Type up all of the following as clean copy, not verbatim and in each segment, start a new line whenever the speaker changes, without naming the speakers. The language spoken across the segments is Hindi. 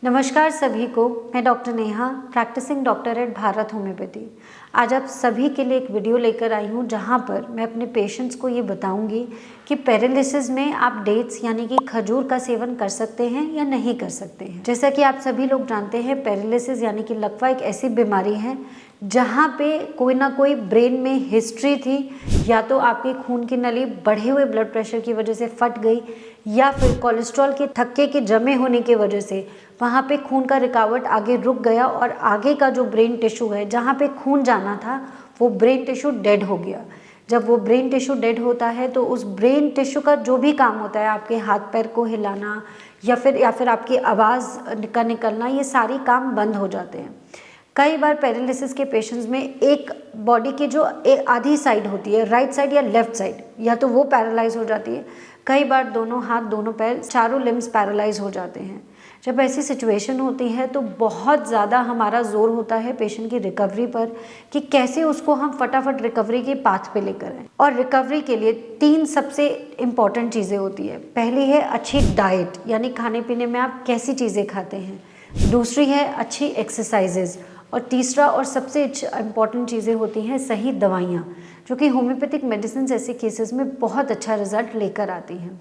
नमस्कार सभी को, मैं doctor Neha, practising doctor at Bharat homeopathy. आज आप सभी के लिए एक वीडियो लेकर आई हूँ जहाँ पर मैं अपने पेशेंट्स को ये बताऊँगी कि पैरालिसिस में आप डेट्स यानी कि खजूर का सेवन कर सकते हैं या नहीं कर सकते हैं। जैसा कि आप सभी लोग जानते हैं, पैरालिसिस यानी कि लकवा एक ऐसी बीमारी है जहाँ पे कोई ना कोई ब्रेन में हिस्ट्री थी, या तो आपके खून की नली बढ़े हुए ब्लड प्रेशर की वजह से फट गई, या फिर कोलेस्ट्रॉल के थक्के के जमे होने की वजह से वहाँ पे खून का रिकावट आगे रुक गया और आगे का जो ब्रेन टिश्यू है जहाँ पे खून जाना था वो ब्रेन टिश्यू डेड हो गया। जब वो ब्रेन टिश्यू डेड होता है तो उस ब्रेन टिश्यू का जो भी काम होता है, आपके हाथ पैर को हिलाना या फिर आपकी आवाज़ का निकलना, ये सारी काम बंद हो जाते हैं। कई बार पैरालिसिस के पेशेंट्स में एक बॉडी की जो एक आधी साइड होती है, राइट साइड या लेफ्ट साइड, या तो वो पैरालाइज हो जाती है। कई बार दोनों हाथ, दोनों पैर, चारों लिम्स पैरालाइज हो जाते हैं। जब ऐसी सिचुएशन होती है तो बहुत ज़्यादा हमारा जोर होता है पेशेंट की रिकवरी पर कि कैसे उसको हम फटाफट रिकवरी के पाथ पे लेकर आएं। और रिकवरी के लिए 3 सबसे इम्पॉर्टेंट चीज़ें होती है। पहली है अच्छी डाइट, यानी खाने पीने में आप कैसी चीज़ें खाते हैं। दूसरी है अच्छी एक्सरसाइजेज, और तीसरा और सबसे इम्पॉर्टेंट चीज़ें होती हैं सही दवाइयाँ, जो कि होम्योपैथिक मेडिसिन ऐसे केसेस में बहुत अच्छा रिजल्ट लेकर आती हैं।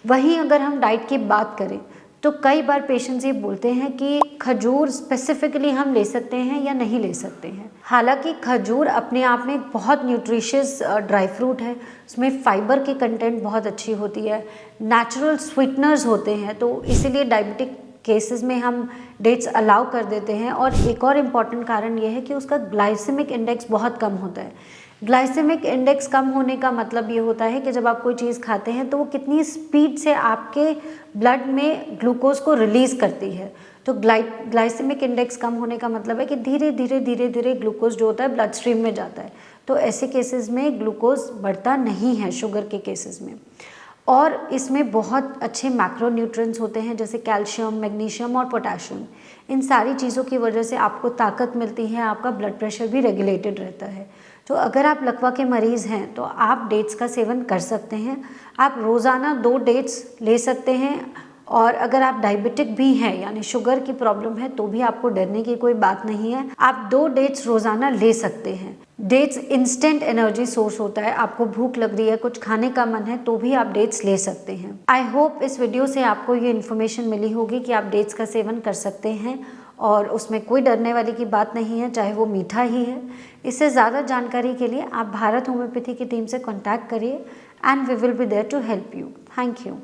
वहीं अगर हम डाइट की बात करें तो कई बार पेशेंट्स ये बोलते हैं कि खजूर स्पेसिफिकली हम ले सकते हैं या नहीं ले सकते हैं। हालांकि खजूर अपने आप में एक बहुत न्यूट्रिशियस ड्राई फ्रूट है, उसमें फाइबर की कंटेंट बहुत अच्छी होती है, नेचुरल स्वीटनर्स होते हैं, तो इसीलिए डायबिटिक केसेस में हम डेट्स अलाउ कर देते हैं। और एक और इम्पॉर्टेंट कारण ये है कि उसका ग्लाइसेमिक इंडेक्स बहुत कम होता है। ग्लाइसेमिक इंडेक्स कम होने का मतलब ये होता है कि जब आप कोई चीज़ खाते हैं तो वो कितनी स्पीड से आपके ब्लड में ग्लूकोज को रिलीज़ करती है। तो ग्लाइसेमिक इंडेक्स कम होने का मतलब है कि धीरे धीरे ग्लूकोज जो होता है ब्लड स्ट्रीम में जाता है। तो ऐसे केसेस में ग्लूकोज बढ़ता नहीं है शुगर के केसेस में। और इसमें बहुत अच्छे मैक्रोन्यूट्रिएंट्स होते हैं जैसे कैल्शियम, मैग्नीशियम और पोटेशियम। इन सारी चीज़ों की वजह से आपको ताकत मिलती है, आपका ब्लड प्रेशर भी रेगुलेटेड रहता है। तो अगर आप लकवा के मरीज़ हैं तो आप डेट्स का सेवन कर सकते हैं। आप रोज़ाना 2 डेट्स ले सकते हैं। और अगर आप डायबिटिक भी हैं यानी शुगर की प्रॉब्लम है तो भी आपको डरने की कोई बात नहीं है, आप 2 डेट्स रोज़ाना ले सकते हैं। डेट्स इंस्टेंट एनर्जी सोर्स होता है। आपको भूख लग रही है, कुछ खाने का मन है, तो भी आप डेट्स ले सकते हैं। आई होप इस वीडियो से आपको ये इन्फॉर्मेशन मिली होगी कि आप डेट्स का सेवन कर सकते हैं और उसमें कोई डरने वाली की बात नहीं है, चाहे वो मीठा ही है। इससे ज़्यादा जानकारी के लिए आप भारत होम्योपैथी की टीम से कॉन्टैक्ट करिए and we will be there to help you. Thank you.